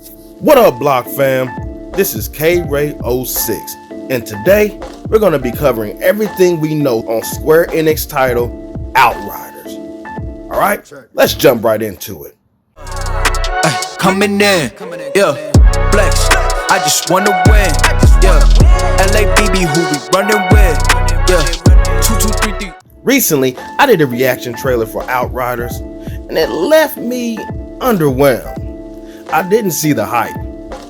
What up, Block fam? This is KWireGaming, and today we're going to be covering everything we know on Square Enix title Outriders. Alright, let's jump right into it. Coming in, yeah, flex, I just wanna win, yeah, LABB who we running with, yeah, 2233. Recently, I did a reaction trailer for Outriders, and it left me underwhelmed. I didn't see the hype,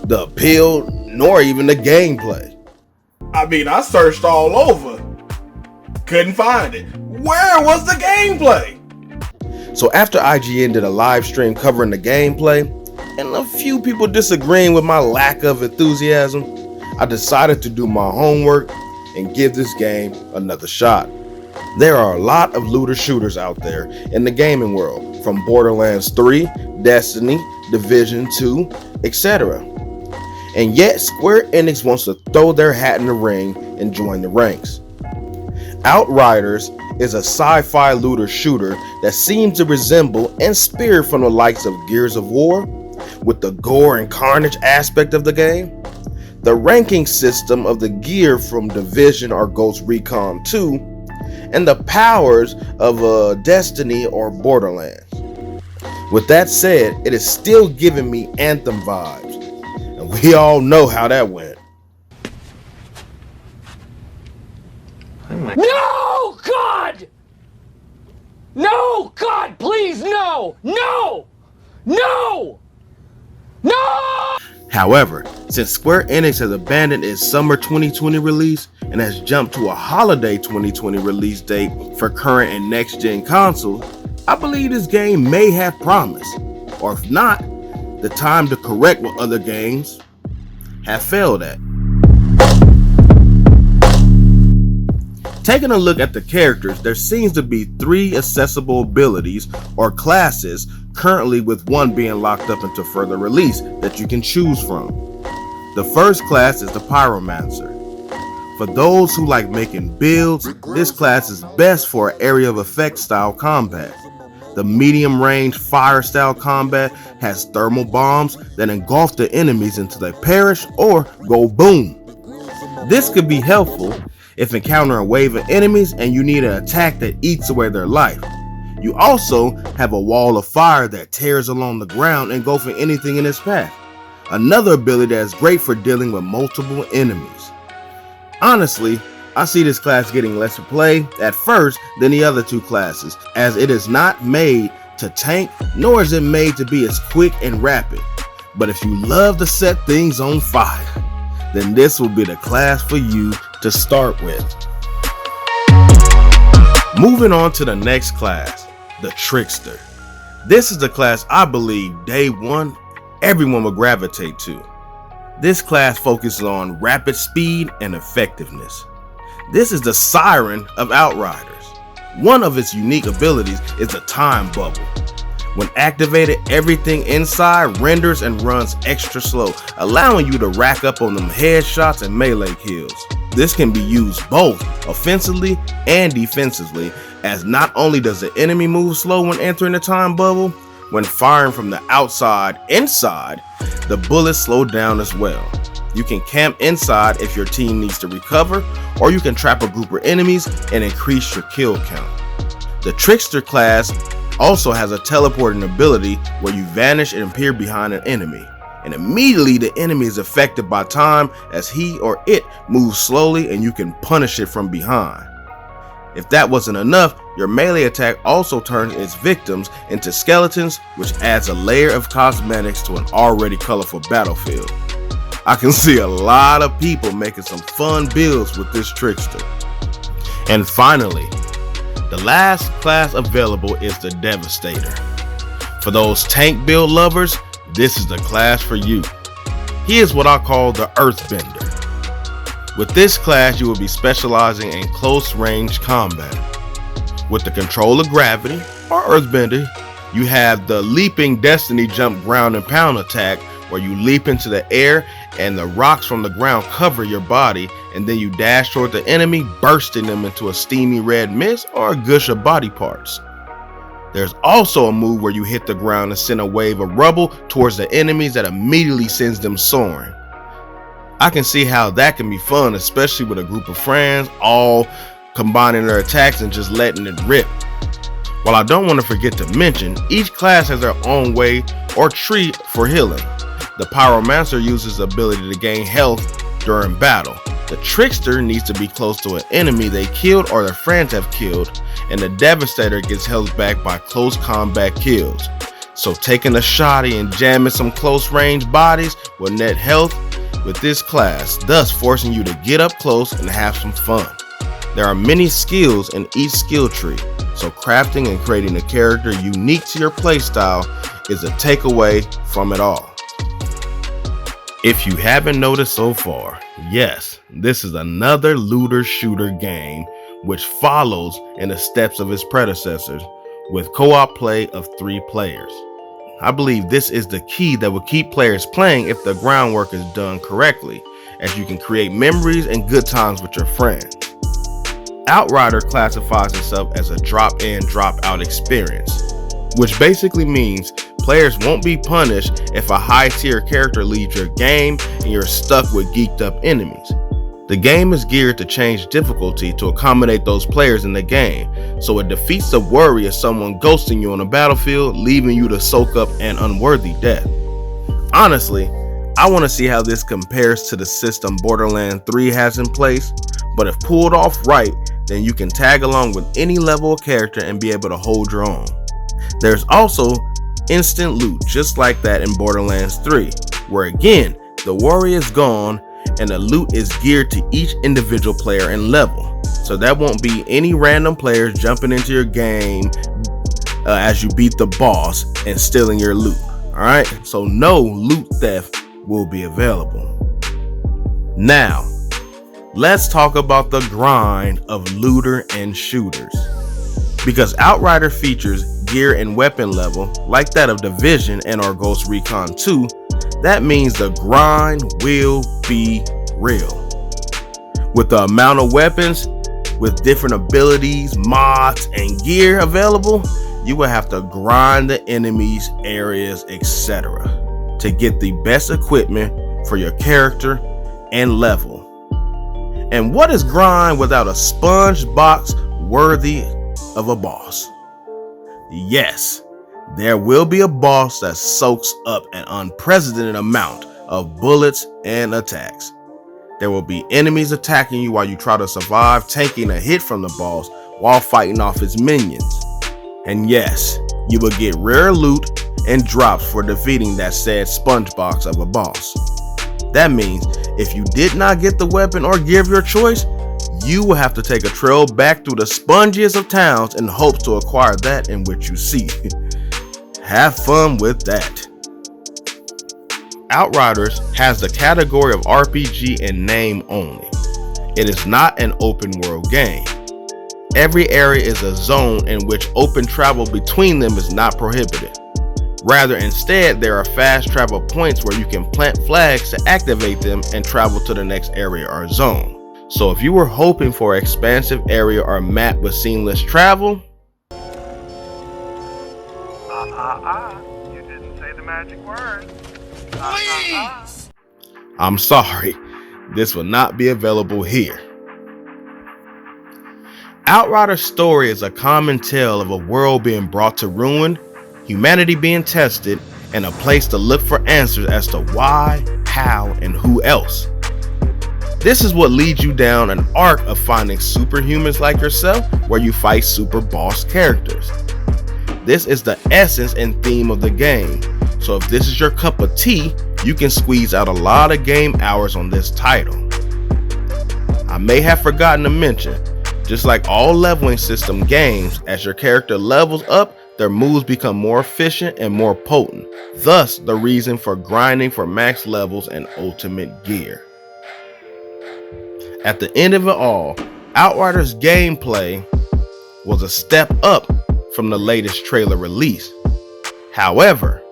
the appeal, nor even the gameplay. I mean, I searched all over. Couldn't find it. Where was the gameplay? So after IGN did a live stream covering the gameplay, and a few people disagreeing with my lack of enthusiasm, I decided to do my homework and give this game another shot. There are a lot of looter shooters out there in the gaming world, from Borderlands 3, Destiny, Division 2, etc. And yet Square Enix wants to throw their hat in the ring and join the ranks. Outriders is a sci-fi looter shooter that seems to resemble and spirit from the likes of Gears of War, with the gore and carnage aspect of the game, the ranking system of the gear from Division or Ghost Recon 2, and the powers of Destiny or Borderlands. With that said, it is still giving me Anthem vibes, and we all know how that went. No, God! No, God, please, no! No! No! No! However, since Square Enix has abandoned its summer 2020 release and has jumped to a holiday 2020 release date for current and next-gen consoles, I believe this game may have promise, or if not, the time to correct what other games have failed at. Taking a look at the characters, there seems to be 3 accessible abilities or classes currently, with one being locked up until further release that you can choose from. The first class is the Pyromancer. For those who like making builds, this class is best for area of effect style combat. The medium range fire style combat has thermal bombs that engulf the enemies until they perish or go boom. This could be helpful if encountering a wave of enemies and you need an attack that eats away their life. You also have a wall of fire that tears along the ground, engulfing anything in its path. Another ability that is great for dealing with multiple enemies. Honestly, I see this class getting less play at first than the other 2 classes, as it is not made to tank, nor is it made to be as quick and rapid. But if you love to set things on fire, then this will be the class for you to start with. Moving on to the next class, the Trickster. This is the class I believe day one everyone will gravitate to. This class focuses on rapid speed and effectiveness. This is the siren of Outriders. One of its unique abilities is the time bubble. When activated, everything inside renders and runs extra slow, allowing you to rack up on them headshots and melee kills. This can be used both offensively and defensively, as not only does the enemy move slow when entering the time bubble, when firing from the outside inside, the bullets slow down as well. You can camp inside if your team needs to recover, or you can trap a group of enemies and increase your kill count. The Trickster class also has a teleporting ability where you vanish and appear behind an enemy, and immediately the enemy is affected by time as he or it moves slowly, and you can punish it from behind. If that wasn't enough, your melee attack also turns its victims into skeletons, which adds a layer of cosmetics to an already colorful battlefield. I can see a lot of people making some fun builds with this Trickster. And finally, the last class available is the Devastator. For those tank build lovers, this is the class for you. He is what I call the Earthbender. With this class, you will be specializing in close range combat. With the control of gravity, or Earthbender, you have the leaping Destiny jump ground and pound attack, where you leap into the air and the rocks from the ground cover your body, and then you dash toward the enemy, bursting them into a steamy red mist or a gush of body parts. There's also a move where you hit the ground and send a wave of rubble towards the enemies that immediately sends them soaring. I can see how that can be fun, especially with a group of friends all combining their attacks and just letting it rip. While I don't want to forget to mention, each class has their own way or tree for healing. The Pyromancer uses the ability to gain health during battle. The Trickster needs to be close to an enemy they killed or their friends have killed, and the Devastator gets health back by close combat kills. So taking a shotty and jamming some close range bodies will net health with this class, thus forcing you to get up close and have some fun. There are many skills in each skill tree, so crafting and creating a character unique to your playstyle is a takeaway from it all. If you haven't noticed so far, yes, this is another looter shooter game which follows in the steps of its predecessors with co-op play of 3 players. I believe this is the key that will keep players playing if the groundwork is done correctly, as you can create memories and good times with your friends. Outriders classifies itself as a drop-in, drop-out experience, which basically means players won't be punished if a high-tier character leaves your game and you're stuck with geeked up enemies. The game is geared to change difficulty to accommodate those players in the game, so it defeats the worry of someone ghosting you on the battlefield, leaving you to soak up an unworthy death. Honestly, I want to see how this compares to the system Borderlands 3 has in place, but if pulled off right, then you can tag along with any level of character and be able to hold your own. There's also instant loot just like that in Borderlands 3, where again, the worry is gone and the loot is geared to each individual player and level. So that won't be any random players jumping into your game as you beat the boss and stealing your loot. Alright, so no loot theft will be available. Now, let's talk about the grind of looter and shooters. Because Outriders features gear and weapon level like that of Division and or Ghost Recon 2, that means the grind will be real. With the amount of weapons, with different abilities, mods, and gear available, you will have to grind the enemies, areas, etc. to get the best equipment for your character and level. And what is grind without a sponge box worthy of a boss? Yes, there will be a boss that soaks up an unprecedented amount of bullets and attacks. There will be enemies attacking you while you try to survive, taking a hit from the boss while fighting off his minions. And yes, you will get rare loot and drops for defeating that said sponge box of a boss. That means if you did not get the weapon or gear of your choice, you will have to take a trail back through the spongiest of towns in hopes to acquire that in which you see. Have fun with that. Outriders has the category of RPG in name only. It is not an open world game. Every area is a zone in which open travel between them is not prohibited. Rather, instead, there are fast travel points where you can plant flags to activate them and travel to the next area or zone. So if you were hoping for an expansive area or map with seamless travel, you didn't say the magic word. Please! I'm sorry, this will not be available here. Outriders' story is a common tale of a world being brought to ruin, humanity being tested, and a place to look for answers as to why, how, and who else. This is what leads you down an arc of finding superhumans like yourself where you fight super boss characters. This is the essence and theme of the game, so if this is your cup of tea, you can squeeze out a lot of game hours on this title. I may have forgotten to mention, just like all leveling system games, as your character levels up, their moves become more efficient and more potent, thus the reason for grinding for max levels and ultimate gear. At the end of it all, Outriders gameplay was a step up from the latest trailer release. However,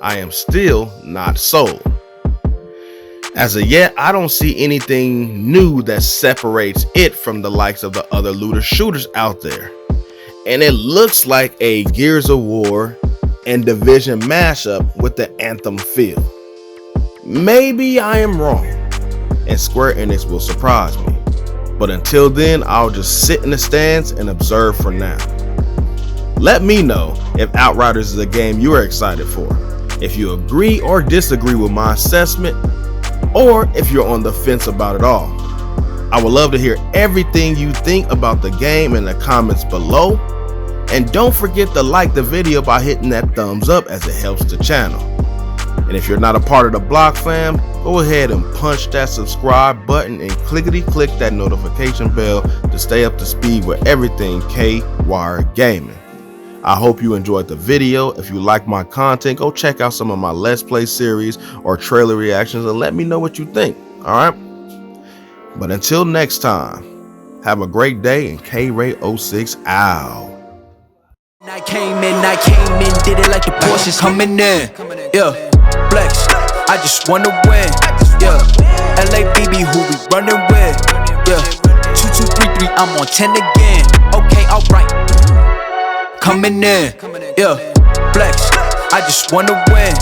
I am still not sold. As of yet, I don't see anything new that separates it from the likes of the other looter shooters out there. and it looks like a Gears of War and Division mashup with the Anthem feel. Maybe I am wrong, and Square Enix will surprise me. But until then, I'll just sit in the stands and observe for now. Let me know if Outriders is a game you are excited for, if you agree or disagree with my assessment, or if you're on the fence about it all. I would love to hear everything you think about the game in the comments below, and don't forget to like the video by hitting that thumbs up as it helps the channel. And if you're not a part of the Block fam, go ahead and punch that subscribe button and clickety-click that notification bell to stay up to speed with everything KWireGaming. I hope you enjoyed the video. If you like my content, go check out some of my Let's Play series or trailer reactions and let me know what you think, alright? But until next time, have a great day, and KRay06 out. I came in, did it like the Porsches coming in. Yeah, flex, I just wanna win. Yeah, LABB who we running with. Yeah, 2233, I'm on 10 again. Okay, alright. Coming in. Yeah, flex, I just wanna win.